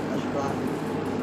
al-ashbah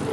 fi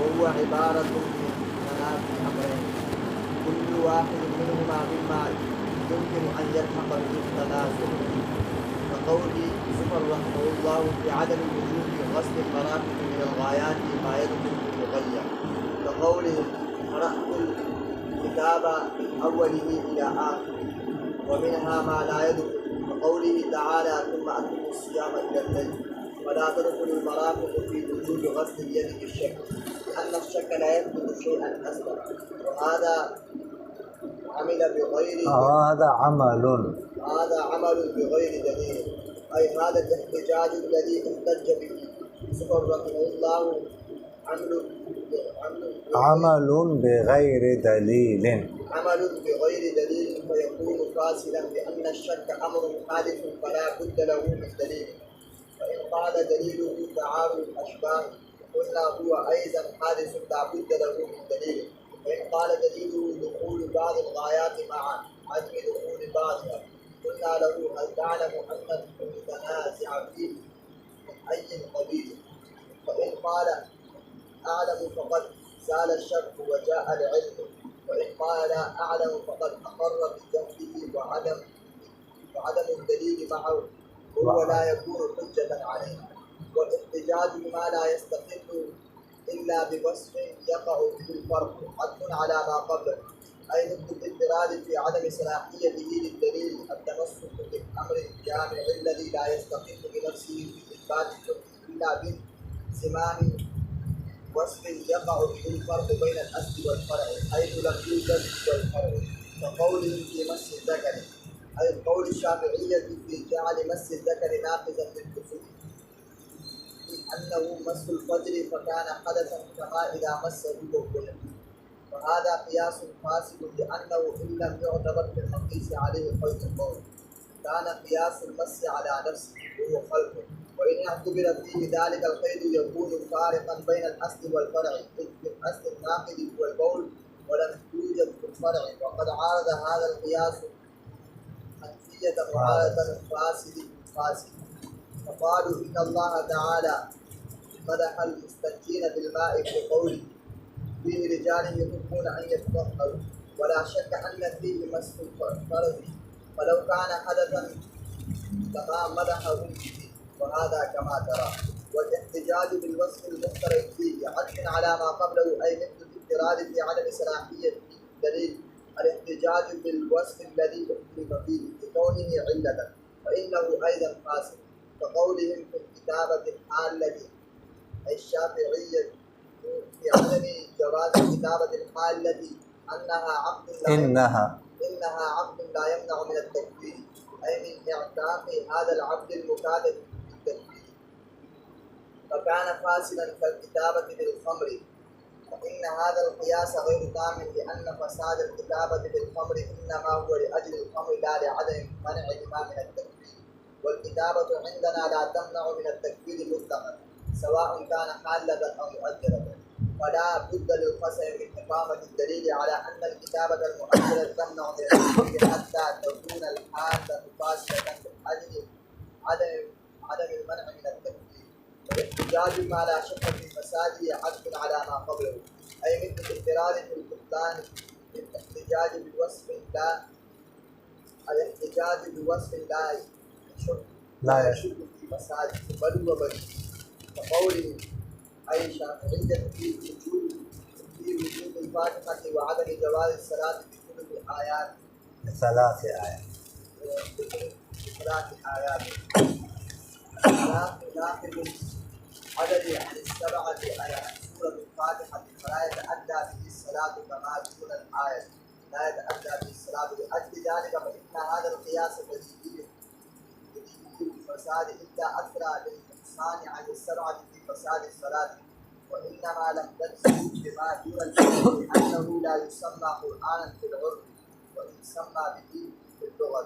وهو عبارة من ثلاث أمرين كل واحد منهما مما يمكن أن يلحق به التنازل، كقول زفر رحمه الله في عدم وجوب غسل المرافق من الغايات ما يدخل في المغير، كقوله قرأت الكتاب من أوله إلى آخره، ومنها ما لا يدخل، كقوله تعالى ثم أتموا الصيام إلى الليل، ولا تدخل المرافق في وجوب غسل اليد بالشك، لأن الشك لا يثبت شيئا أصلا، وهذا عمل بغير هذا عمل بغير دليل، أي هذا الاحتجاج الذي احتج به زفر رحمه الله عمل بغير دليل فيكون فاسدا، لأن الشك أمر حادث فلا بد له من دليل. فإن قال دليله تعارض الأشباه قلنا هو أيضا حادث لا بد له من دليل. وإن قال دليله دخول بعض الغايات مع عدم دخول بعضها قلنا له هل تعلم أن المتنازع فيه من أي قبيل؟ فإن قال أعلم فقد زال الشك وجاء العلم، وإن قال لا أعلم فقد أقر بجهله وعدم الدليل معه هو لا يكون حجة عليه. والاحتجاج بما لا يستقل إلا بوصف يقع به الفرق حد على ما قبله، أي مثل الاضطراد في عدم صلاحيته للدليل التمسك بالأمر الجامع الذي لا يستقل بنفسه في إثبات الحكم إلا بزمام وصف يقع به الفرق بين الأصل والفرع حيث لم يوجد والفرع، كقوله في مس الذكر، أي قول الشافعية في جعل مس الذكر ناقضا للكفر أنه مس الفجر فكان حدثا كما إذا مسه وهو، وهذا قياس فاسد لأنه إن لم يعتبر في المقيس عليه قيد القول كان قياس المس على نفسه وهو خلقه، وإن اعتبر فيه ذلك القيد يكون فارقا بين الأصل والفرع، إذ في الأصل الناقض هو القول ولم يوجد في الفرع، وقد عارض هذا القياس حنفية معارضة فاسد. فقالوا إن الله تعالى مدح المستنجين بالماء بقوله فيه رجال يحبون أن يتطهروا، ولا شك أن فيه مس الفرج، فلو كان حدثا كما مدحه به، وهذا كما ترى. والاحتجاج بالوصف المختلف فيه عطف على ما قبله، أي مثل الاضطراد في عدم صلاحية الدليل الاحتجاج بالوصف الذي اختلف فيه لكونه علة، فإنه أيضا فاسد، كقولهم في الكتابة الحالة الشافعية في عدم جواز كتابة الحالة أنها عقد لا يمنع من التكفير، أي من إعتاق هذا العبد المكاتب بالتكفير، فكان فاسدا كالكتابة بالخمر، فإن هذا القياس غير تام، لأن فساد الكتابة بالخمر إنما هو لأجل الخمر لا لعدم منعهما من التكفير، والكتابة عندنا لا تمنع من التكفير مطلقا سواء كان حالة أو مؤجلة، فلا بد للقسم من إقامة الدليل على أن الكتابة المؤجلة تمنع من التكفير حتى تكون الحالة فاسدة من أجل عدم المنع من التكفير. والاحتجاج ما لا شك في فساده عطف على ما قبله، أي مثل الاضطراد في البطلان الاحتجاج بوصف لا يشك في فساده بل هو بديهي، كقوله أي شافعية في وجود الفاتحة وعدم جواز الصلاة بثلاث آيات الصلاة آيات لا تناقض عدد عن السبعة آيات سورة الفاتحة فلا يتأدى به الصلاة كما دون الآية لا يتأدى به الصلاة لأجل ذلك فإن هذا القياس الذي فيه الفساد إلا أثرى للإنسان عن السبعة في فساد الصلاة وإنما لم تنسوا بما دون الفساد لأنه لا يسمى قرآنا في العرف وإن سمى به في اللغة.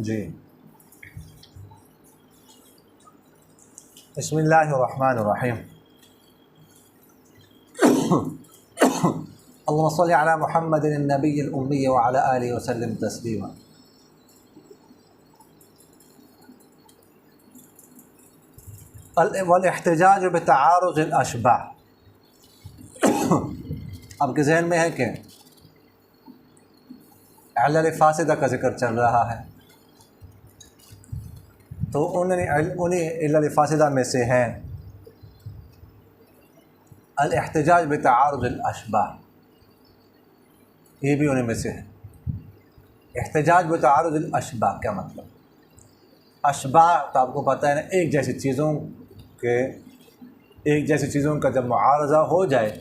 جی بسم اللہ الرحمن الرحیم. اللهم صل على محمد النبی الأمی وعلى آلہ وسلم تسلیما. والاحتجاج بتعارض الاشباح. آپ کے ذہن میں ہے کہ علل فاسدہ کا ذکر چل رہا ہے، تو انہیں علل فاسدہ میں سے ہیں الاحتجاج بتعارض الاشباح، یہ بھی انہیں میں سے ہے. احتجاج بتعارض الاشباح کیا مطلب؟ اشباح تو آپ کو پتہ ہے نا، ایک جیسی چیزوں کا جب معارضہ ہو جائے،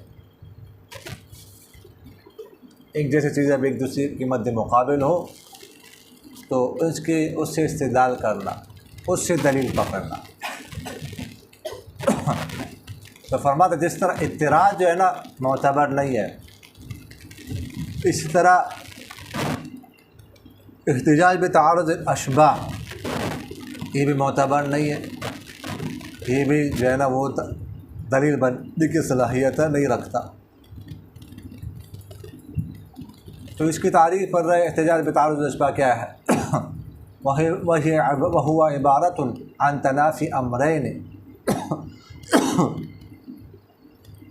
ایک جیسی چیز اب ایک دوسرے کی مد مقابل ہو تو اس سے استدلال کرنا، اس سے دلیل پکڑنا. تو فرماتا جس طرح اعتراض جو ہے نا معتبر نہیں ہے، اسی طرح احتجاج بتعارض الاشباح یہ بھی معتبر نہیں ہے، یہ بھی جو ہے نا وہ دلیل بننے کی صلاحیت نہیں رکھتا. تو اس کی تعریف کر رہے احتجاج بتعارض الاشباح کیا ہے؟ وهو عبارت عن تنافی امرین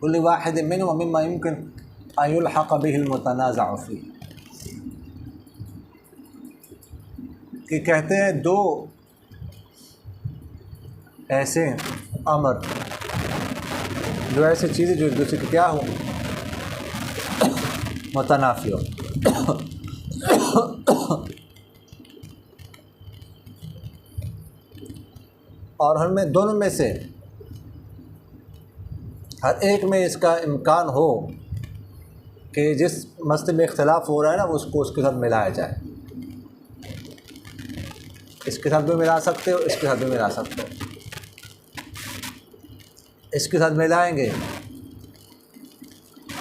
كل واحد منهما مما يمكن ان يلحق به المتنازع فيه. کہ کہتے ہیں دو ایسے امر، دو ایسی چیزیں جو ایک دوسرے کی کیا ہو، متنافی ہو. اور ہم میں دونوں میں سے ہر ایک میں اس کا امکان ہو کہ جس مسئلے میں اختلاف ہو رہا ہے نا اس کو اس کے ساتھ ملایا جائے. اس کے ساتھ بھی ملا سکتے ہو، اس کے ساتھ بھی ملا سکتے ہو. اس کے ساتھ ملائیں گے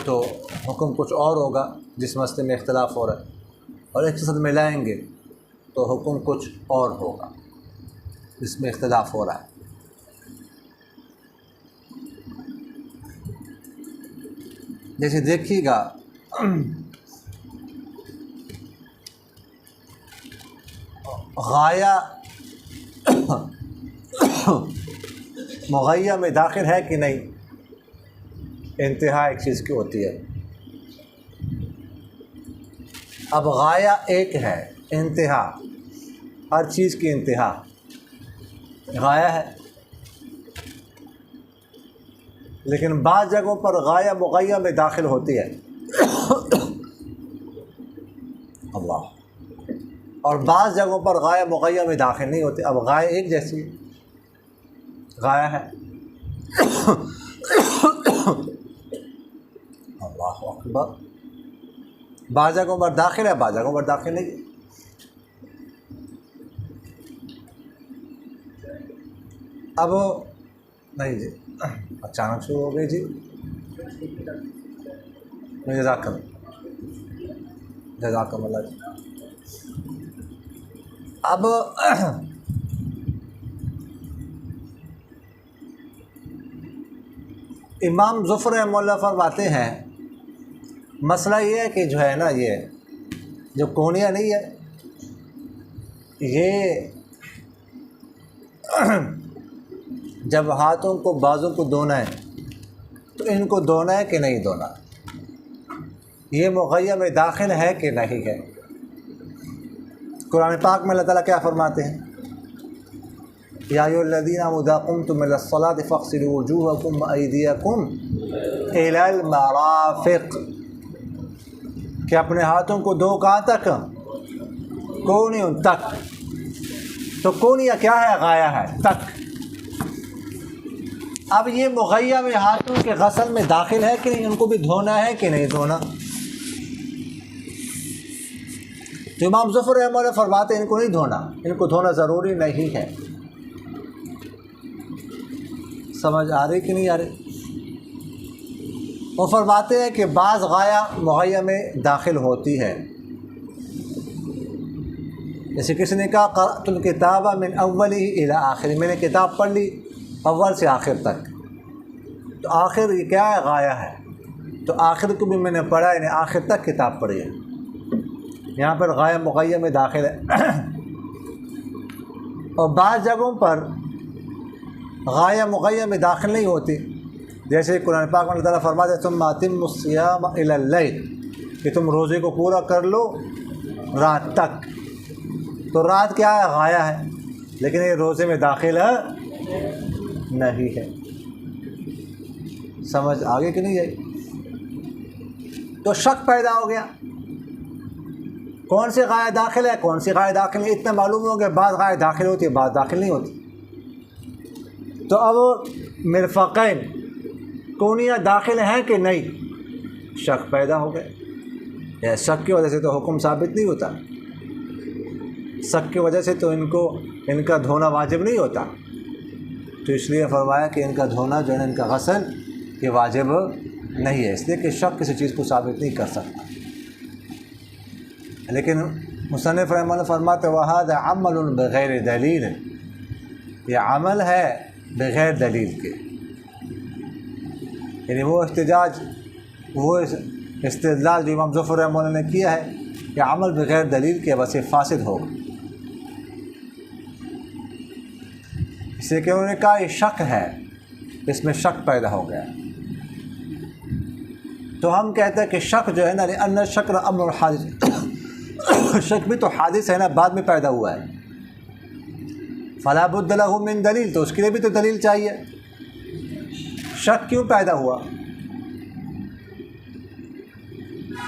تو حکم کچھ اور ہوگا جس مسئلے میں اختلاف ہو رہا ہے، اور اس کے ساتھ ملائیں گے تو حکم کچھ اور ہوگا جس میں اختلاف ہو رہا ہے. جیسے دیکھیے گا غایہ مغیہ میں داخل ہے کہ نہیں؟ انتہا ایک چیز کی ہوتی ہے. اب غایہ ایک ہے، انتہا ہر چیز کی انتہا غایہ ہے، لیکن بعض جگہوں پر غایہ مغیہ میں داخل ہوتی ہے اللہ، اور بعض جگہوں پر غایہ مغیہ میں داخل نہیں ہوتی. اب غایہ ایک جیسی غایہ ہے. اللہ اکبر. بعض جگہوں پر داخل ہے، بعض جگہوں پر داخل نہیں. اب نہیں جی اچانک شروع ہو گئی جی. جزاکم اللہ جی. اب امام ظفر رحمہ اللہ فرماتے ہیں مسئلہ یہ ہے کہ جو ہے نا، یہ جو کونیا نہیں ہے، یہ جب ہاتھوں کو بازوں کو دھونا ہے تو ان کو دھونا ہے کہ نہیں دھونا، یہ مغیہ میں داخل ہے کہ نہیں ہے. قرآن پاک میں اللہ تعالیٰ کیا فرماتے ہیں؟ یا ایھا الذین آمنوا اذا قمتم الی الصلاۃ فاغسلوا وجوہکم وایدیکم الی المرافق، کہ اپنے ہاتھوں کو دھو کہاں تک؟ کونیوں تک. تو کونیہ کیا ہے؟ غایہ ہے، تک۔ اب یہ مغیم ہاتھوں کے غسل میں داخل ہے کہ نہیں؟ ان کو بھی دھونا ہے کہ نہیں دھونا؟ تو امام ظفر رحمہ اللہ فرماتے ہیں ان کو نہیں دھونا، ان کو دھونا ضروری نہیں ہے۔ سمجھ آ رہی کہ نہیں آ رہی؟ وہ فرماتے ہیں کہ بعض غایہ مغیہ میں داخل ہوتی ہے، جیسے کسی نے کہا قرأت الکتاب من اوله الی آخر، میں نے کتاب پڑھ لی اول سے آخر تک، تو آخر یہ کیا ہے؟ غایہ ہے، تو آخر کو بھی میں نے پڑھا، یعنی آخر تک کتاب پڑھی ہے۔ یہاں پر غایہ مغیہ میں داخل ہے۔ اور بعض جگہوں پر غایہ مغیہ میں داخل نہیں ہوتی، جیسے قرآن پاک میں اللہ تعالیٰ فرماتے ہیں ثم اتموا الصیام الی اللیل، کہ تم روزے کو پورا کر لو رات تک۔ تو رات کیا ہے؟ غایہ ہے، لیکن یہ روزے میں داخل نہیں ہے۔ سمجھ آگے کہ نہیں آئی؟ تو شک پیدا ہو گیا، کون سی غایہ داخل ہے کون سی غایہ داخل نہیں؟ اتنا معلوم ہو گیا بعض غایہ داخل ہوتی ہے بعض داخل نہیں ہوتی۔ تو اب مرفقین کونیہ داخل ہیں کہ نہیں؟ شک پیدا ہو گیا۔ شک کی وجہ سے تو حکم ثابت نہیں ہوتا، شک کی وجہ سے تو ان کا دھونا واجب نہیں ہوتا، تو اس لیے فرمایا کہ ان کا دھونا جو ہے ان کا غسل یہ واجب نہیں ہے، اس لیے کہ شک کسی چیز کو ثابت نہیں کر سکتا۔ لیکن مصنف رحمہ اللہ فرماتے وَهَذَا عَمَلٌ بغیر دلیل، یہ عمل ہے بغیر دلیل کے، یعنی وہ احتجاج وہ استدلال جو امام ظفر رحمہ اللہ نے کیا ہے کہ عمل بغیر دلیل کے بس یہ فاسد ہوگا، اس لیے کہ انہوں نے کہا یہ شک ہے، اس میں شک پیدا ہو گیا۔ تو ہم کہتے ہیں کہ شک جو ہے نا ان الشک امر حادث، شک بھی تو حادث ہے نا، بعد میں پیدا ہوا ہے، فلا بد له من دلیل، تو اس کے لیے بھی تو دلیل چاہیے۔ شک کیوں پیدا ہوا؟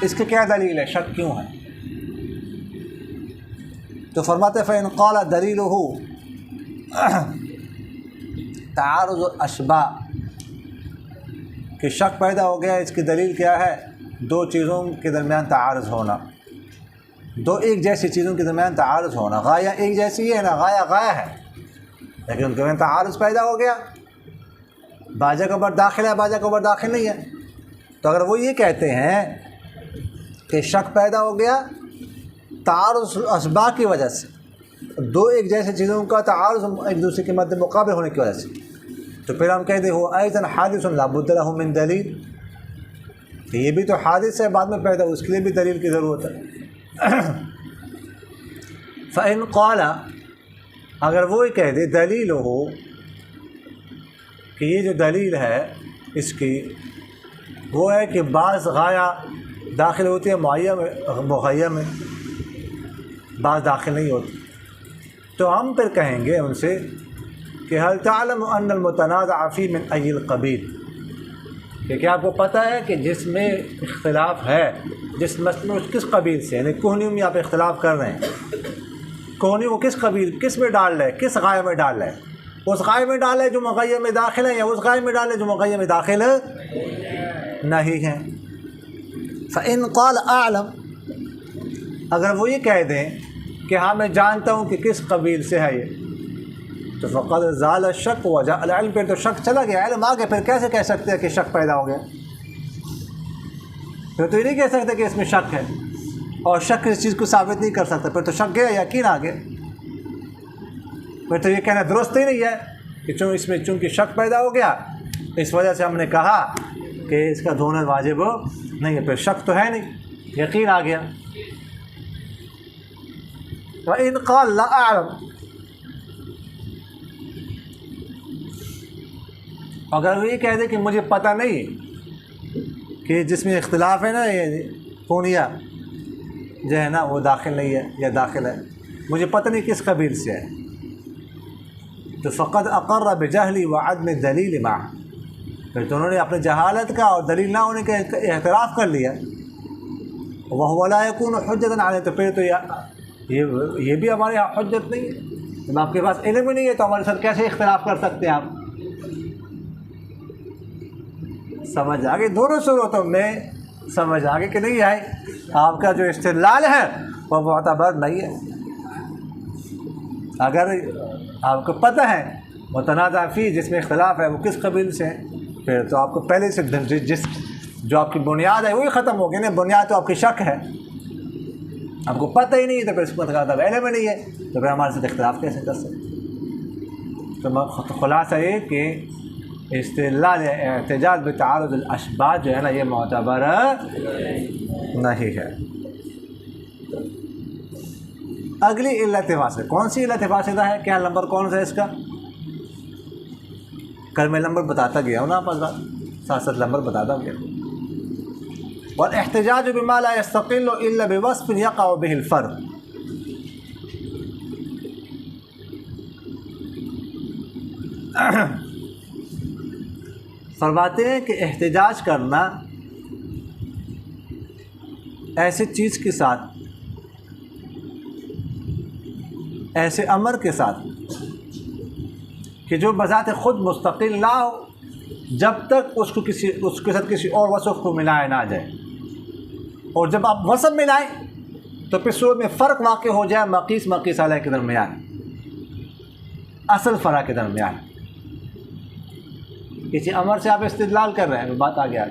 اس کی کیا دلیل ہے؟ شک کیوں ہے؟ تو فرماتے فإن قال دلیلہ تعارض الاشباہ، کہ شک پیدا ہو گیا، اس کی دلیل کیا ہے؟ دو چیزوں کے درمیان تعارض ہونا، دو ایک جیسی چیزوں کے درمیان تعارض ہونا۔ غایہ ایک جیسی ہے نا، غایہ غایہ ہے، لیکن ان کے درمیان تعارض پیدا ہو گیا، بعض جگہ پر داخل ہے بعض جگہ پر داخل نہیں ہے۔ تو اگر وہ یہ کہتے ہیں کہ شک پیدا ہو گیا تعارض اسباق کی وجہ سے، دو ایک جیسے چیزوں کا تعارض ایک دوسرے کے مد مقابل ہونے کی وجہ سے، تو پھر ہم کہتے ہو ایضا حادث لا بد له من دلیل، کہ یہ بھی تو حادث ہے بعد میں پیدا ہو، اس کے لیے بھی دلیل کی ضرورت ہے۔ فإن قال، اگر وہ کہہ دے دلیل ہو کہ یہ جو دلیل ہے اس کی وہ ہے کہ بعض غایہ داخل ہوتی ہے مغیہ میں، بعض داخل نہیں ہوتی، تو ہم پھر کہیں گے ان سے کہ هل تعلم ان المتنازع فی من ای القبیل، کہ کیا آپ کو پتہ ہے کہ جس میں اختلاف ہے، جس مسئلے میں کس قبیل سے، یعنی کوہنیوں میں آپ اختلاف کر رہے ہیں، کوہنی وہ کس قبیل کس میں ڈال رہے، کس غایہ میں ڈال رہے، اس غایہ میں ڈالے جو مغیہ میں داخل ہے یا اس غایہ میں ڈالے جو مغیہ میں داخل نہیں ہے۔ فإن قال اعلم، اگر وہ یہ کہہ دیں کہ ہاں میں جانتا ہوں کہ کس قبیل سے ہے یہ، تو فقد زال الشک وجاء العلم، پھر تو شک چلا گیا، علم آ گیا، پھر کیسے کہہ سکتے ہیں کہ شک پیدا ہو گیا؟ پھر تو یہ نہیں کہہ سکتے کہ اس میں شک ہے، اور شک اس چیز کو ثابت نہیں کر سکتا، پھر تو شک گیا، یقین آ گیا، پھر تو یہ کہنا درست ہی نہیں ہے کہ اس میں چونکہ شک پیدا ہو گیا اس وجہ سے ہم نے کہا کہ اس کا دھونا واجب نہیں ہے، پھر شک تو ہے نہیں، یقین آ گیا۔ وَإِنْ قَالَ لَا أَعْلَمُ، اگر وہ یہ کہہ دے کہ مجھے پتہ نہیں کہ جس میں اختلاف ہے نا یہ کونیہ جو ہے نا وہ داخل نہیں ہے یا داخل ہے، مجھے پتہ نہیں کس قبیل سے ہے، تو فقد اقر بجہلی وعدم دلیل معه، پھر تو انہوں نے اپنے جہالت کا اور دلیل نہ ہونے کا اعتراف کر لیا، وَهُوَ لَا يَكُونُ حُجَّةً عَلَيْهِ، تو پھر تو یہ بھی ہمارے یہاں حجت نہیں ہے، جب آپ کے پاس علم ہی نہیں ہے تو ہمارے ساتھ کیسے اختلاف کر سکتے ہیں آپ؟ سمجھ آگے؟ دونوں صورتوں میں سمجھ آگے کہ نہیں آئے؟ آپ کا جو استدلال ہے وہ معتبر نہیں ہے۔ اگر آپ کو پتہ ہے متنازع فی جس میں اختلاف ہے وہ کس قبیل سے ہے، پھر تو آپ کو پہلے سے جس جو آپ کی بنیاد ہے وہی ختم ہو گئی نا۔ بنیاد تو آپ کی شک ہے، آپ کو پتہ ہی نہیں ہے تو پھر اس کو مطلب علم میں نہیں ہے تو پھر ہمارے ساتھ اختلاف کیسے کر سکتے؟ تو خلاصہ یہ کہ استدلال احتجاج بتعارض الاشباہ جو ہے نا یہ معتبر نہیں ہے۔ اگلی علت فاصلہ کون سی علت فاصلہ ہے؟ کیا نمبر کون سا ہے اس کا؟ کل میں نمبر بتاتا گیا ہوں نا، آپ ساتھ ساتھ نمبر بتاتا گیا۔ والاحتجاج بما لا يستقل الا بوصف يقع به الفرق، فرماتے ہیں کہ احتجاج کرنا ایسے چیز کے ساتھ، ایسے امر کے ساتھ کہ جو بذات خود مستقل نہ ہو جب تک اس کے ساتھ کسی اور وصف کو ملایا نہ جائے، اور جب آپ وصف ملائیں تو پھر صورت میں فرق واقع ہو جائے مقیس علیہ کے درمیان، اصل فرق کے درمیان۔ کسی امر سے آپ استدلال کر رہے ہیں، بات آ گیا،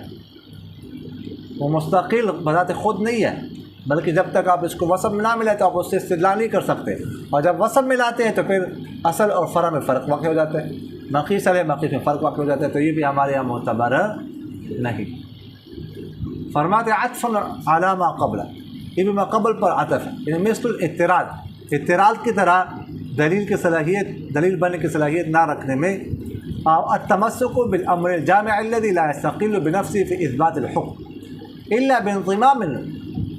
وہ مستقل بذات خود نہیں ہے، بلکہ جب تک آپ اس کو وصف نہ ملائے تو آپ اس سے استدلال نہیں کر سکتے، اور جب وصف ملاتے ہیں تو پھر اصل اور فرع میں فرق واقع ہو جاتا ہے، مقیس علیہ مقیس میں فرق واقع ہو جاتا ہے، تو یہ بھی ہمارے یہاں معتبر نہیں۔ فرماتے عطف علی ما قبل، یہ بھی ما قبل پر عطف ہے، یعنی مثل اعتراض کی طرح دلیل کی صلاحیت، دلیل بننے کی صلاحیت نہ رکھنے میں، التمسک بالامر الجامع الذي لا يستقل بنفسه في اثبات الحكم الا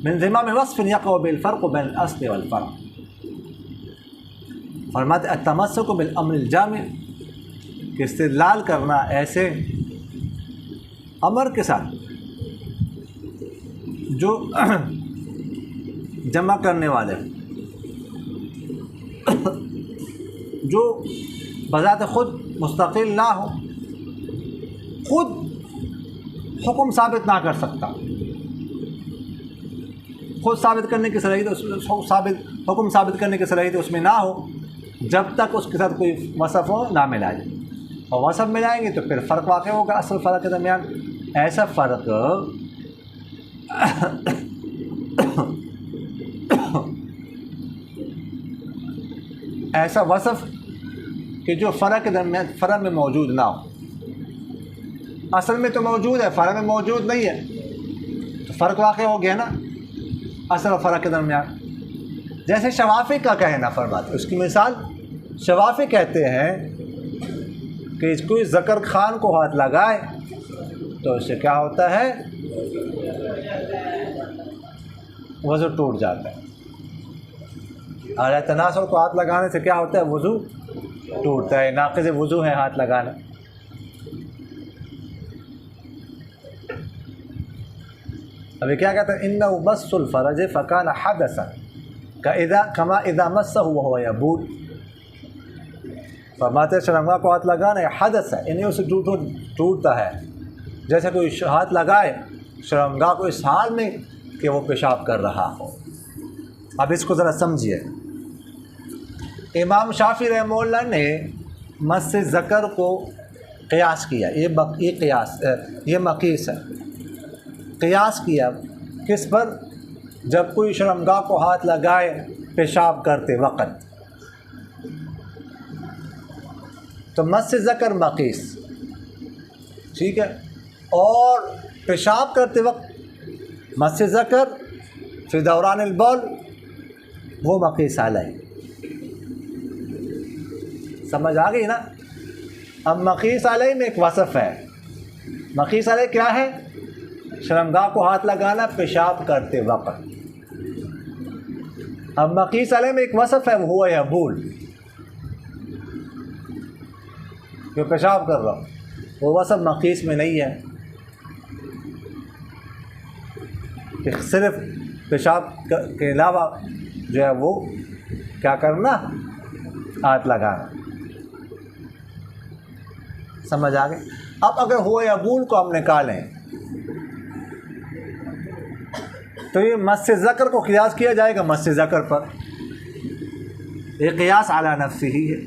بانضمام وصف يقع بالفرق بين الاصل والفرع۔ فرماتے التمسک بالامر الجامع کہ استدلال کرنا ایسے امر کے ساتھ جو جمع کرنے والے، جو بذات خود مستقل نہ ہو، خود حکم ثابت نہ کر سکتا، خود ثابت کرنے کی صلاحیت حکم ثابت کرنے کی صلاحیت اس میں نہ ہو جب تک اس کے ساتھ کوئی وصف ہو نہ ملائے، اور وصف ملائیں گے تو پھر فرق واقع ہوگا اصل فرق کے درمیان۔ ایسا فرق ایسا وصف کہ جو فرع کے درمیان فرع میں موجود نہ ہو، اصل میں تو موجود ہے، فرع میں موجود نہیں ہے، تو فرق واقع ہو گیا نا اصل اور فرع کے درمیان۔ جیسے شوافی کا کہنا فرماتے، اس کی مثال شوافی کہتے ہیں کہ کوئی ذکر خان کو ہاتھ لگائے تو اس سے کیا ہوتا ہے؟ وضو ٹوٹ جاتا ہے۔ اعلیٰ تناسل کو ہاتھ لگانے سے کیا ہوتا ہے؟ وضو ٹوٹتا ہے، ناقض وضو ہے ہاتھ لگانا۔ ابھی کیا کہتا ہے؟ انه مس الفرج فكان حدثا كما اذا مسه وهو يبول۔ فرماتے شرمگاہ کو ہاتھ لگانا یہ حدث ہے، یعنی اسے ٹوٹتا ہے، جیسے کوئی ہاتھ لگائے شرمگاہ کو اس حال میں کہ وہ پیشاب کر رہا ہو۔ اب اس کو ذرا سمجھیے، امام شافعی رحمہ اللہ نے مس ذکر کو قیاس کیا، یہ مقیس ہے، قیاس کیا کس پر؟ جب کوئی شرمگاہ کو ہاتھ لگائے پیشاب کرتے وقت، تو مس ذکر مقیس، ٹھیک ہے، اور پیشاب کرتے وقت مس ذکر فی دوران البول وہ مقیس علیہ۔ سمجھ آ گئی نا؟ اب مقیس علیہ میں ایک وصف ہے، مقیس علیہ کیا ہے؟ شرمگاہ کو ہاتھ لگانا پیشاب کرتے وقت۔ اب مقیس علیہ میں ایک وصف ہے، وہ ہوا یبول، جو پیشاب کر رہا ہوں، وہ وصف مقیس میں نہیں ہے کہ صرف پیشاب کے علاوہ جو ہے وہ کیا کرنا، ہاتھ لگانا. سمجھ آ گئے؟ اب اگر ہوا یا بول کو ہم نکالیں تو یہ مس ذکر کو قیاس کیا جائے گا مس ذکر پر. یہ قیاس علی نفسی ہی ہے.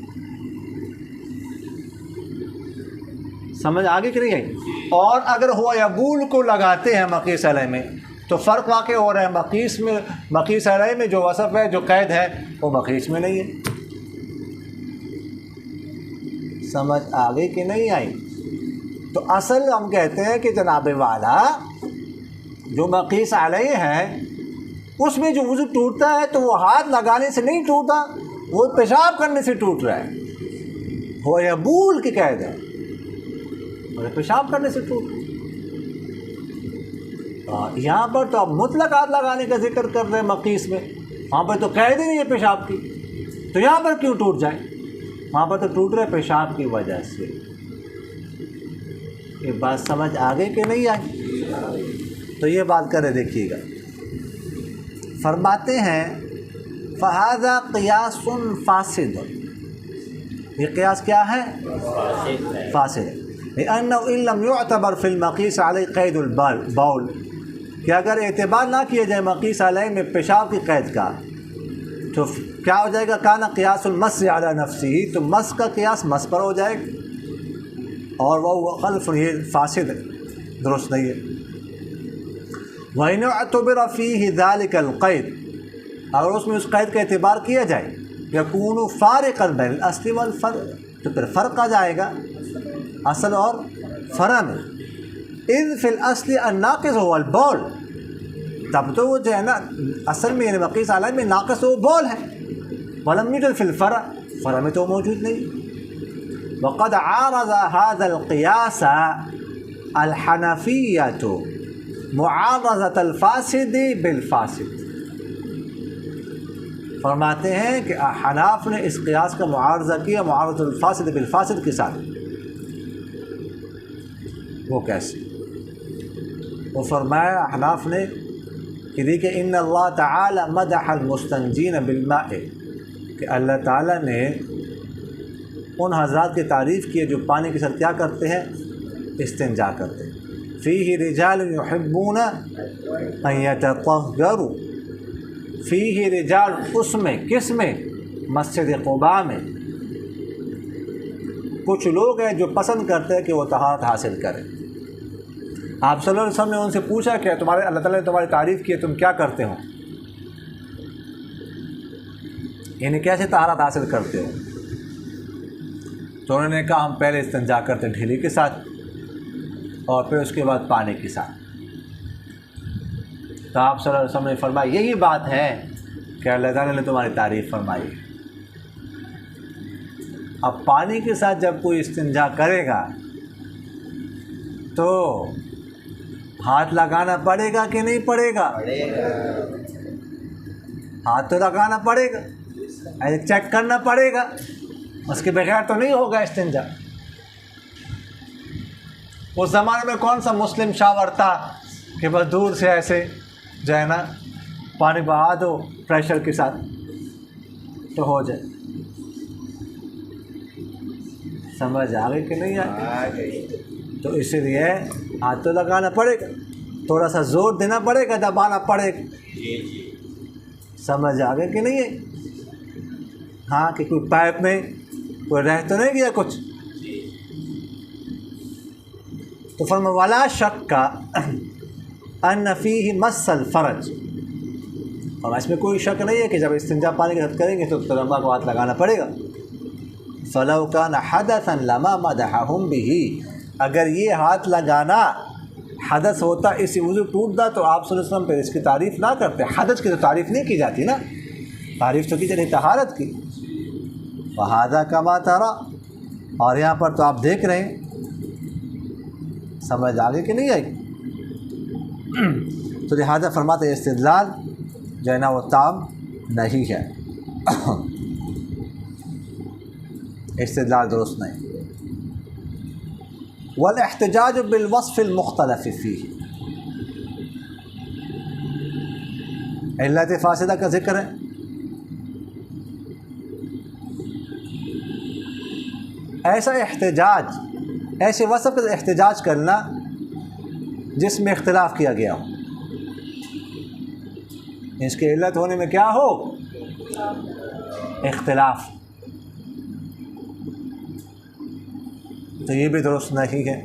سمجھ آگے کہ نہیں آئی؟ اور اگر ہوا یا بول کو لگاتے ہیں مقیس علیہ میں تو فرق واقع ہو رہا ہے. مقیس علیہ میں جو وصف ہے، جو قید ہے، وہ مقیس میں نہیں ہے. سمجھ آگے کہ نہیں آئی؟ تو اصل ہم کہتے ہیں کہ جناب والا جو مقیس علیہ ہے اس میں جو وضو ٹوٹتا ہے تو وہ ہاتھ لگانے سے نہیں ٹوٹتا، وہ پیشاب کرنے سے ٹوٹ رہا ہے. ہو یا بول کی قید ہے اور پیشاب کرنے سے ٹوٹ. یہاں پر تو اب مطلق ہاتھ لگانے کا ذکر کر رہے ہیں مقیس میں، وہاں پر تو قید ہی نہیں ہے پیشاب کی، تو یہاں پر کیوں ٹوٹ جائے؟ وہاں پر تو ٹوٹ رہے پیشاب کی وجہ سے. یہ بات سمجھ آگے کہ نہیں آئی؟ تو یہ بات کرے دیکھیے گا. فرماتے ہیں فہذا قیاس فاسد. یہ قیاس کیا ہے؟ فاسد. لأنه إن لم يعتبر في المقيس عليه قید البول، کہ اگر اعتبار نہ کیا جائے مقیس علیہ میں پیشاب کی قید کا تو کیا ہو جائے گا؟ کانا قیاس المس علی نفسی، تو مس کا قیاس مس پر ہو جائے گا اور وہ خلف، یہ فاسد ہے، درست نہیں ہے. وَإِنْ اعْتُبِرَ فِيهِ ذَلِكَ الْقَيْدِ، اگر اس میں اس قید کا اعتبار کیا جائے يَكُونُ فَارِقًا بَيْنَ الْأَصْلِ وَالْفَرْعِ، تو پھر فرق آ جائے گا اصل اور فرع میں. اذ فی الاصل الناقص هو البول، تب تو وہ جو ہے نا اصل میں یعنی مقیس علیہ میں ناقص وہ بول ہے. ولم یوجد فی الفرع، فرع میں تو موجود نہیں. وقد عارض هذا القياس الحنفیۃ معارضۃ الفاسد بالفاسد. فرماتے ہیں کہ حناف نے اس قیاس کا معارضہ کیا معارضۃ الفاسد بالفاسد کے ساتھ. وہ کیسے؟ وہ فرمایا حناف نے کہ دیکھیں ان اللہ تعالی مدح المستنجین بالماء، کہ اللہ تعالیٰ نے ان حضرات کی تعریف کی جو پانی کے ساتھ کیا کرتے ہیں؟ استنجا کرتے ہیں. فیہ رجال یحبون ان یتطہروا، فیہ رجال، اس میں، کس میں؟ مسجد قباء میں کچھ لوگ ہیں جو پسند کرتے ہیں کہ وہ طہارت حاصل کریں. آپ صلی اللہ علیہ وسلم نے ان سے پوچھا کہ تمہارے اللہ تعالیٰ نے تمہاری تعریف کی ہے، تم کیا کرتے ہو؟ یعنی کیسے طہارت حاصل کرتے ہو؟ تو انہوں نے کہا ہم پہلے استنجا کرتے ہیں ڈھیلی کے ساتھ اور پھر اس کے بعد پانی کے ساتھ. تو آپ صلی اللہ علیہ وسلم نے فرمایا یہی بات ہے کہ اللہ تعالیٰ نے تمہاری تعریف فرمائی. اب پانی کے ساتھ جب کوئی استنجا کرے گا تو ہاتھ لگانا پڑے گا کہ نہیں پڑے گا؟ ہاتھ تو لگانا پڑے گا، ایسے چیک کرنا پڑے گا، اس کے بغیر تو نہیں ہوگا استنجا. اس زمانے میں کون سا مسلم شاور تھا کہ بس دور سے ایسے جو ہے نا پانی بہا دو پریشر کے ساتھ تو ہو جائے. سمجھ آ گئی کہ نہیں آئی؟ تو اسی لیے ہاتھ تو لگانا پڑے گا، تھوڑا سا زور دینا پڑے گا، دبانا پڑے گا. سمجھ آ گئی کہ نہیں ہے؟ ہاں کہ کوئی پائپ میں کوئی رہ تو نہیں گیا کچھ. تو فرمایا ولا شک ان فیہ مس الفرج، اور اس میں کوئی شک نہیں ہے کہ جب استنجا پانی کے ساتھ کریں گے تو ترمبا کو ہاتھ لگانا پڑے گا. فلو کان حدثا لما مدحہم بہ، اگر یہ ہاتھ لگانا حدث ہوتا، اسی وضو ٹوٹتا تو آپ صلی اللہ علیہ وسلم پہ اس کی تعریف نہ کرتے. حدث کی تو تعریف نہیں کی جاتی نا، تعریف تو کی جاتی طہارت کی. وہذا کما ترى، اور یہاں پر تو آپ دیکھ رہے ہیں. سمجھ آگے کہ نہیں آئی؟ تو لہٰذا فرماتے استدلال جو ہے نا وہ تام نہیں ہے، استدلال درست نہیں. والاحتجاج بالوصف المختلف فیہ، علت فاسدہ کا ذکر ہے ایسا احتجاج، ایسے وصف کا احتجاج کرنا جس میں اختلاف کیا گیا ہو، اس کی علت ہونے میں کیا ہو؟ اختلاف، تو یہ بھی درست نہیں ہے۔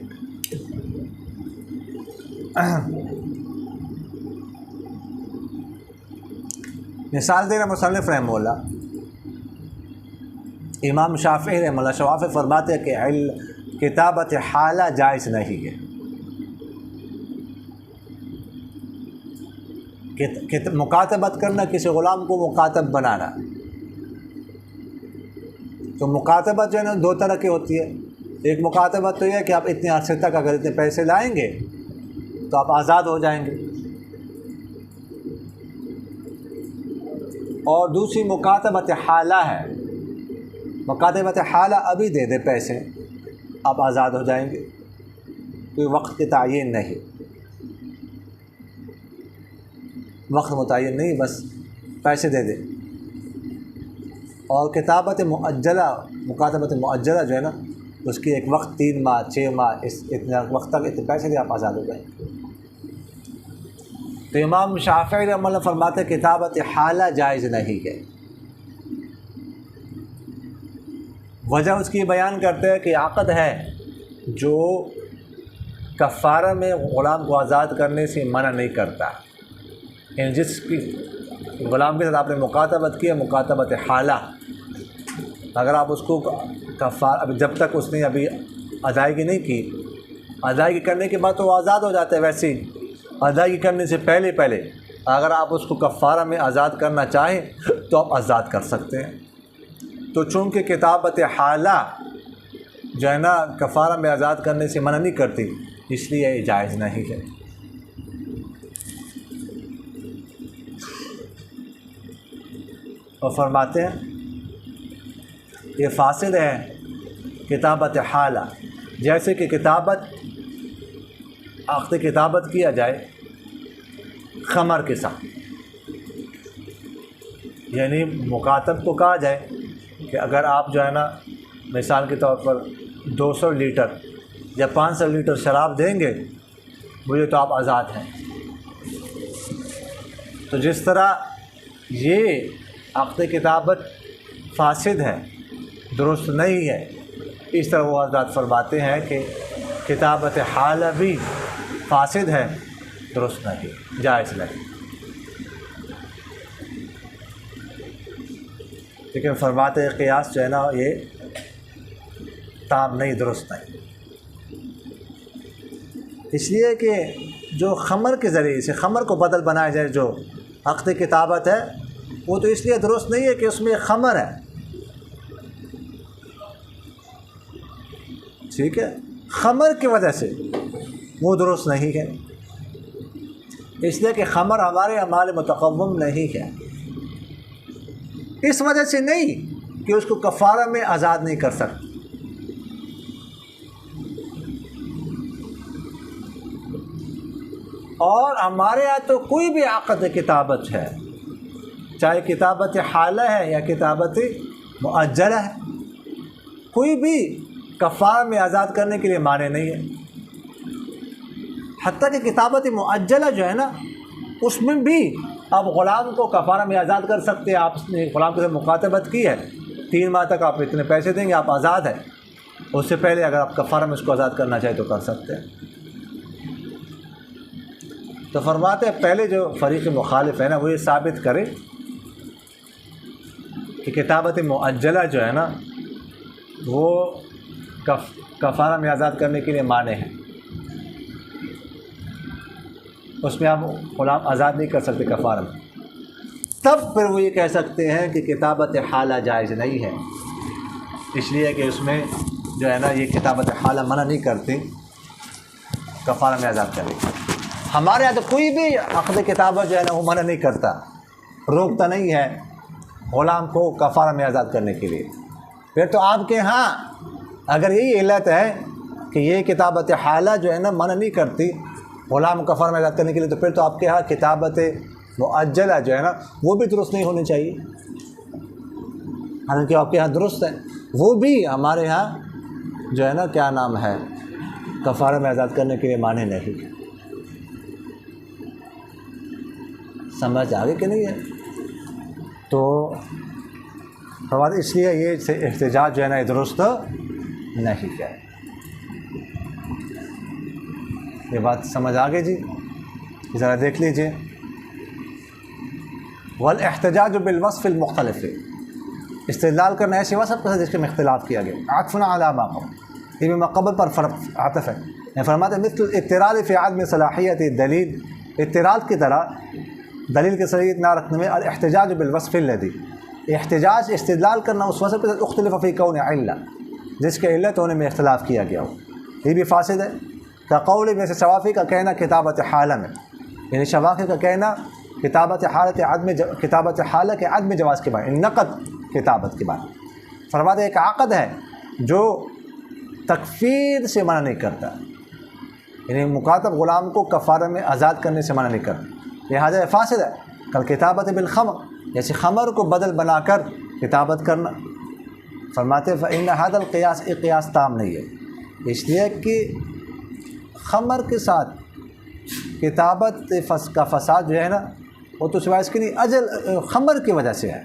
مثال دے رہا مصنف رحمہ اللہ، امام شافعی رحمہ اللہ، شافعی فرماتے ہیں کہ کتابت حالہ جائز نہیں ہے۔ مکاتبت کرنا، کسی غلام کو مکاتب بنانا، تو مکاتبت جو ہے نا دو طرح کی ہوتی ہے۔ ایک مکاتبت تو یہ ہے کہ آپ اتنے عرصے تک اگر اتنے پیسے لائیں گے تو آپ آزاد ہو جائیں گے، اور دوسری مکاتبت حالہ ہے۔ مکاتبت حالہ ابھی دے دے پیسے، آپ آزاد ہو جائیں گے، کوئی وقت کی تعین نہیں، وقت متعین نہیں، بس پیسے دے دے۔ اور کتابت مؤجلہ، مکاتبت مؤجلہ جو ہے نا، اس کی ایک وقت 3 ماہ 6 ماہ، اتنے وقت تک اتنے پیسے دے، آپ آزاد ہو جائیں گے۔ تو امام شافعی رحمہ اللہ فرماتے ہیں کتابت حالہ جائز نہیں ہے۔ وجہ اس کی بیان کرتے ہیں کہ عقد ہے جو کفارہ میں غلام کو آزاد کرنے سے منع نہیں کرتا، یعنی جس کی غلام کے ساتھ آپ نے مکاتبت کی ہے، مکاتبت حالہ، اگر آپ اس کو اب جب تک اس نے ابھی ادائیگی نہیں کی، ادائیگی کرنے کے بعد تو وہ آزاد ہو جاتا ہے، ویسے ہی ادائیگی کرنے سے پہلے اگر آپ اس کو کفارہ میں آزاد کرنا چاہیں تو آپ آزاد کر سکتے ہیں۔ تو چونکہ کتابت حالہ جو ہے نا کفارہ میں آزاد کرنے سے منع نہیں کرتی، اس لیے یہ جائز نہیں ہے۔ اور فرماتے ہیں یہ فاسد ہے کتابت حالہ، جیسے کہ عقد کتابت کیا جائے خمر کے ساتھ، یعنی مکاتب کو کہا جائے کہ اگر آپ جو ہے نا مثال کے طور پر 200 لیٹر یا 500 لیٹر شراب دیں گے مجھے تو آپ آزاد ہیں۔ تو جس طرح یہ عقد کتابت فاسد ہے، درست نہیں ہے، اس طرح وہ حضرات فرماتے ہیں کہ کتابت حالہ بھی فاسد ہے، درست نہیں، جائز نہیں۔ لیکن فرماتے ہیں قیاس جو ہے نا یہ تام نہیں، درست نہیں، اس لیے کہ جو خمر کے ذریعے سے خمر کو بدل بنایا جائے جو عقد کتابت ہے، وہ تو اس لیے درست نہیں ہے کہ اس میں خمر ہے، ٹھیک ہے، خمر کی وجہ سے وہ درست نہیں ہے، اس لیے کہ خمر ہمارے اعمال متقوم نہیں ہے، اس وجہ سے نہیں کہ اس کو کفارہ میں آزاد نہیں کر سکتے۔ اور ہمارے یہاں تو کوئی بھی عقد کتابت ہے، چاہے کتابت حالہ ہے یا کتابت مؤجلہ ہے، کوئی بھی کفارہ میں آزاد کرنے کے لیے مانع نہیں ہے۔ حتیٰ کہ کتابت مؤجلہ جو ہے نا، اس میں بھی آپ غلام کو کفارہ میں آزاد کر سکتے ہیں۔ آپ نے غلام کے ساتھ مکاتبت کی ہے، 3 ماہ تک آپ اتنے پیسے دیں گے، آپ آزاد ہیں، اس سے پہلے اگر آپ کفارہ میں اس کو آزاد کرنا چاہیں تو کر سکتے ہیں۔ تو فرماتے ہیں پہلے جو فریق مخالف ہے نا، وہ یہ ثابت کرے کہ کتابت مؤجلہ جو ہے نا وہ کفارہ میں آزاد کرنے کے لیے مانع ہے، اس میں آپ غلام آزاد نہیں کر سکتے کفارہ میں، تب پھر وہ یہ کہہ سکتے ہیں کہ کتابت حالہ جائز نہیں ہے، اس لیے کہ اس میں جو ہے نا یہ کتابت حالہ منع نہیں کرتے کفارہ میں آزاد کرے۔ ہمارے یہاں تو کوئی بھی عقد کتابت جو ہے نا وہ منع نہیں کرتا، روکتا نہیں ہے غلام کو کفارہ میں آزاد کرنے کے لیے۔ پھر تو آپ کے ہاں اگر یہی علت ہے کہ یہ کتابت حالہ جو ہے نا منع نہیں کرتی غلام کو کفارہ میں آزاد کرنے کے لیے، تو پھر تو آپ کے ہاں کتابت مؤجلہ جو ہے نا وہ بھی درست نہیں ہونی چاہیے، حالانکہ آپ کے ہاں درست ہے، وہ بھی ہمارے ہاں جو ہے نا کیا نام ہے کفارہ میں آزاد کرنے کے لیے مانے نہیں. سمجھ آگے کہ نہیں ہے؟ تو اس لیے یہ احتجاج جو ہے نا درست نہیں ہے. یہ بات سمجھ آ گئی جی؟ ذرا دیکھ لیجئے. والاحتجاج بالوصف المختلف، استدلال کرنا ایسے وصف کے ساتھ جس کے میں اختلاف کیا گیا. عطفنا علی ما قبل، یہ بھی قبل پر فرق عطف ہے. فرماتے ہیں مثل الاضطرار فی عدم صلاحیت الدلیل، اضطرار کی طرح دلیل کی صلاحیت نہ رکھنے میں. الاحتجاج بالوصف الذی، احتجاج استدلال کرنا اس وصف کے ساتھ اختلف فی کون علہ، جس کے علت ہونے میں اختلاف کیا گیا ہو، یہ بھی فاسد ہے. کقول میں سے شوافی کا کہنا کتابت حالہ میں، یعنی شوافی کا کہنا کتابت حالت عدم کتابت حالہ کے عدم جواز کے بارے، نقد کتابت کے بارے. فرماتے ایک عقد ہے جو تکفیر سے منع نہیں کرتا، یعنی مکاتب غلام کو کفارہ میں آزاد کرنے سے منع نہیں کرتا، لہٰذا فاسد ہے. کل کتابت بالخمر، جیسے خمر کو بدل بنا کر کتابت کرنا. فرماتے فإن هذا القیاس، ایک قیاس تام نہیں ہے، اس لیے کہ خمر کے ساتھ کتابت کا فساد جو ہے نا وہ تو سوائے اس کی نہیں، اجل خمر کی وجہ سے ہے،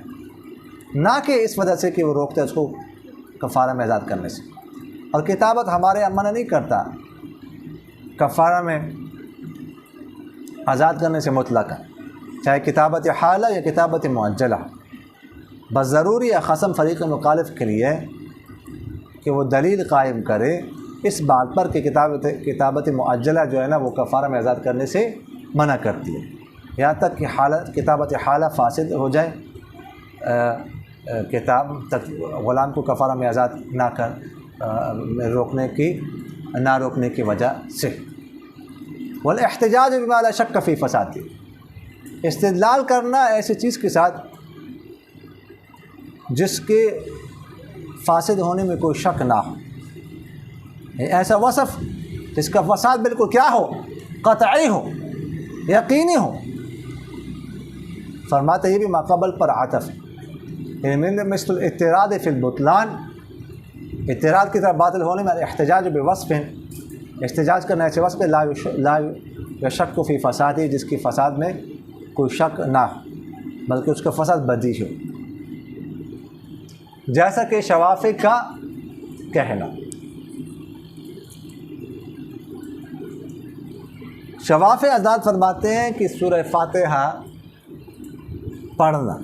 نہ کہ اس وجہ سے کہ وہ روکتا ہے اس کو کفارہ میں آزاد کرنے سے. اور کتابت ہمارے یہاں منع نہیں کرتا کفارہ میں آزاد کرنے سے مطلق، چاہے کتابت حالہ یا کتابت معجلہ. بس ضروری ہے خصم فریق مخالف کے لیے کہ وہ دلیل قائم کرے اس بات پر کہ کتابت معجلہ جو ہے نا وہ کفارہ میں آزاد کرنے سے منع کرتی ہے، یہاں تک کہ کتابت حالہ فاسد ہو جائے کتاب تک غلام کو کفارہ میں آزاد نہ روکنے کی وجہ سے. والاحتجاج بما لا شک فی فساد، استدلال کرنا ایسی چیز کے ساتھ جس کے فاسد ہونے میں کوئی شک نہ ہو، ایسا وصف جس کا فساد بالکل کیا ہو، قطعی ہو، یقینی ہو. فرماتے یہ بھی ماقبل پر عطف ہے، یعنی مثل الاعتراض فی البطلان، اعتراض کی طرف باطل ہونے میں. احتجاج بوصف، احتجاج کرنا ایسے وصف لا یشک فی فسادی، جس کی فساد میں کوئی شک نہ ہو بلکہ اس کا فساد بدی ہو، جیسا کہ شوافی کا کہنا. شوافی حضرات فرماتے ہیں کہ سورہ فاتحہ پڑھنا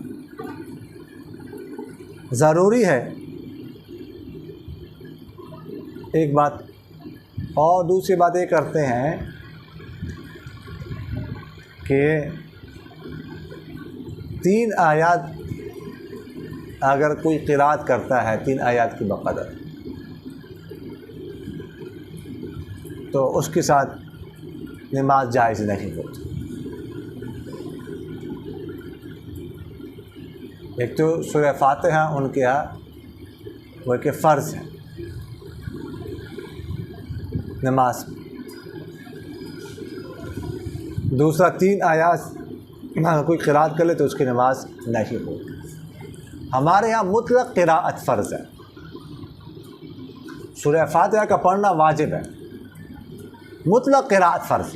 ضروری ہے، ایک بات. اور دوسری بات یہ کرتے ہیں کہ 3 آیات اگر کوئی قرات کرتا ہے 3 آیات کی بقدر، تو اس کے ساتھ نماز جائز نہیں ہوتی. ایک تو سورہ فاتحہ ان کے یہاں وہ کہ فرض ہے نماز، دوسرا 3 آیات کوئی قرات کر لے تو اس کی نماز نہیں ہوتی. ہمارے یہاں مطلق قراءت فرض ہے، سورہ فاتحہ کا پڑھنا واجب ہے، مطلق قراءت فرض.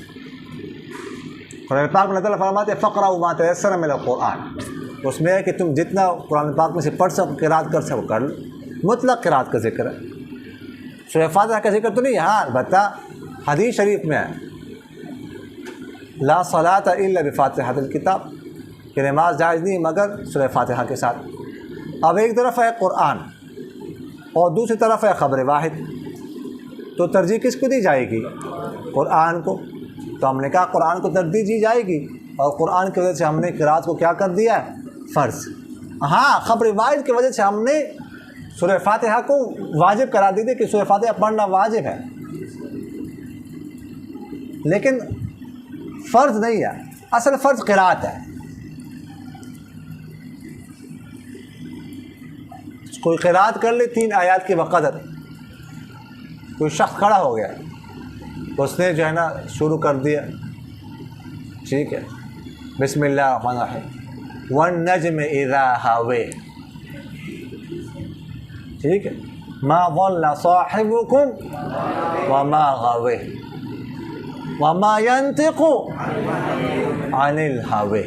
قرآن پاک میں اللہ تعالیٰ فرماتے ہیں فقرأوا ما تيسر من القرآن، اس میں ہے کہ تم جتنا قرآن پاک میں سے پڑھ سکو قراءت کر سکو کر لو. مطلق قراءت کا ذکر ہے، سورہ فاتحہ کا ذکر تو نہیں. ہاں البتہ حدیث شریف میں ہے لا صلاۃ الا بفاتحۃ الکتاب، کہ نماز جائز نہیں مگر سورہ فاتحہ کے ساتھ. اب ایک طرف ہے قرآن اور دوسری طرف ہے خبر واحد، تو ترجیح کس کو دی جائے گی؟ قرآن کو. تو ہم نے کہا قرآن کو ترجیح دی جائے گی، اور قرآن کی وجہ سے ہم نے قرات کو کیا کر دیا ہے؟ فرض. ہاں خبر واحد کی وجہ سے ہم نے سورہ فاتحہ کو واجب قرار دی تھی کہ سورہ فاتحہ پڑھنا واجب ہے، لیکن فرض نہیں ہے. اصل فرض قرات ہے. کوئی قرات کر لے 3 آیات کے بقدر، کوئی شخص کھڑا ہو گیا، اس نے جو ہے نا شروع کر دیا، ٹھیک ہے، بسم اللہ الرحمن الرحیم والنجم اذا ہاوے، ٹھیک ہے، ما ضل صاحبكم وما غوى وما ينطق عن الهوى.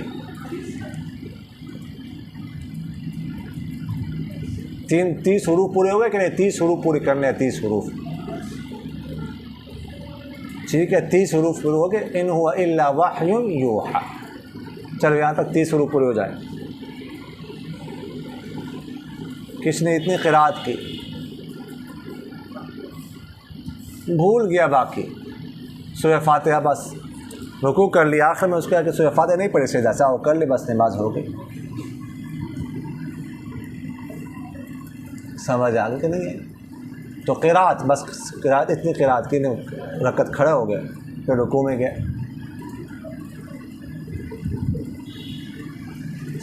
30 حروف پورے ہوئے کہ نہیں؟ 30 حروف پورے کرنے ہیں. 30 حروف ٹھیک ہے. 30 حروف پورے ہو گئے. ان هو الا وحی یوحى. چلو یہاں تک 30 حروف پورے ہو جائیں. کس نے اتنی قرات کی؟ بھول گیا. باقی سورہ فاتحہ بس رکوع کر لیا, آخر میں اس کے آگے سورہ فاتحہ نہیں پڑھی, سیدھا سا وہ کر لی, بس نماز ہو گئی. سمجھ آ گئی کہ نہیں ہے؟ تو قرات, بس قرات اتنی قرات کی نہیں, رکعت کھڑے ہو گئے پھر رکوع میں گئے.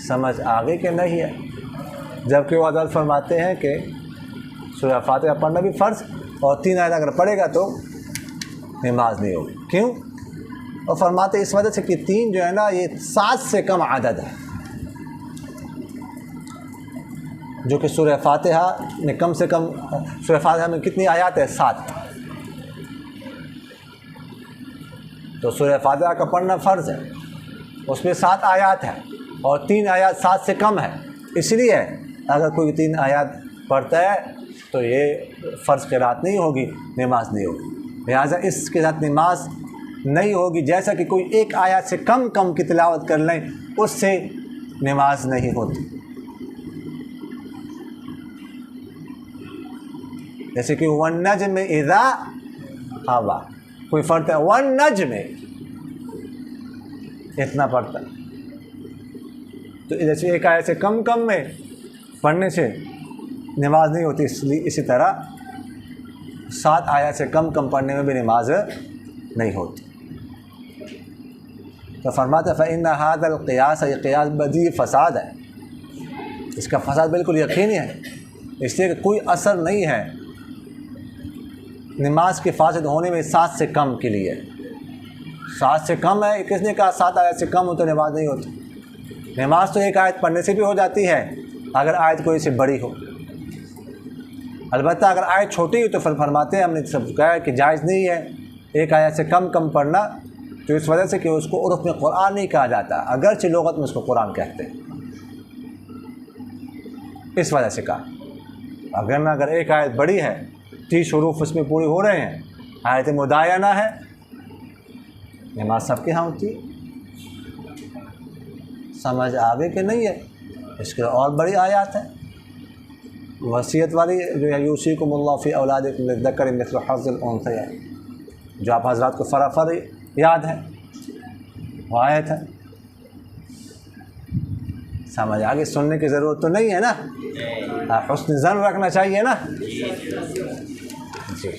سمجھ آ گئی کہ نہیں ہے؟ جبکہ وہ حضرت فرماتے ہیں کہ سورہ فاتحہ پڑھنا بھی فرض, اور 3 آیت اگر پڑھے گا تو نماز نہیں ہوگی. کیوں؟ اور فرماتے اس وجہ سے کہ 3 جو ہے نا یہ 7 سے کم عدد ہے, جو کہ سورہ فاتحہ میں کم سے کم, سورہ فاتحہ میں کتنی آیات ہے؟ 7. تو سورہ فاتحہ کا پڑھنا فرض ہے, اس میں 7 آیات ہے, اور 3 آیات 7 سے کم ہے. اس لیے اگر کوئی 3 آیات پڑھتا ہے تو یہ فرض قرات نہیں ہوگی, نماز نہیں ہوگی. لہٰذا اس کے ساتھ نماز نہیں ہوگی. جیسا کہ کوئی 1 آیات سے کم کی تلاوت کر لیں, اس سے نماز نہیں ہوتی. جیسے کہ والنجم اذا ہوا, کوئی فرد ہے والنجم اتنا پڑھتا ہے, تو جیسے 1 آیت سے کم میں پڑھنے سے نماز نہیں ہوتی. اس لیے اسی طرح 7 آیت سے کم پڑھنے میں بھی نماز نہیں ہوتی. تو فرماتا ہے فإن هذا القياس, یہ قیاس بدیع فساد ہے, اس کا فساد بالکل یقینی ہے. اس لیے کہ کوئی اثر نہیں ہے نماز کے فاسد ہونے میں 7 سے کم کے لیے. 7 سے کم ہے, کس نے کہا 7 آیت سے کم ہو تو نماز نہیں ہوتی؟ نماز تو 1 آیت پڑھنے سے بھی ہو جاتی ہے اگر آیت کوئی سے بڑی ہو. البتہ اگر آیت چھوٹی ہو تو فرماتے ہیں, ہم نے سب کہا کہ جائز نہیں ہے 1 آیت سے کم پڑھنا, تو اس وجہ سے کہ اس کو عرف میں قرآن نہیں کہا جاتا, اگرچہ لغت میں اس کو قرآن کہتے ہیں. اس وجہ سے کہا. اگر 1 آیت بڑی ہے, 30 حروف اس میں پوری ہو رہے ہیں, آیت مداینہ ہے, نماز سب کے ہاں ہوتی ہے. سمجھ آگے کہ نہیں ہے؟ اس کے اور بڑی آیات ہیں, وصیت والی جو ہے یوصیکم اللہ فی اولادکم للذکر مثل حظ الانثیین, جو آپ حضرات کو فرافر یاد ہے, وہ آیت ہے. سمجھ آگے؟ سننے کی ضرورت تو نہیں ہے نا, حسن ظن رکھنا چاہیے نا. جی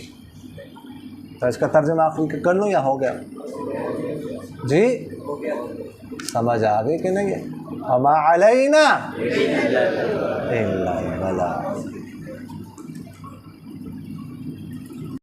تو اس کا ترجمہ آپ کر لوں یا ہو گیا؟ جی سمجھ آ گئی کہ نہیں ہے؟ وما علینا الا البلاغ.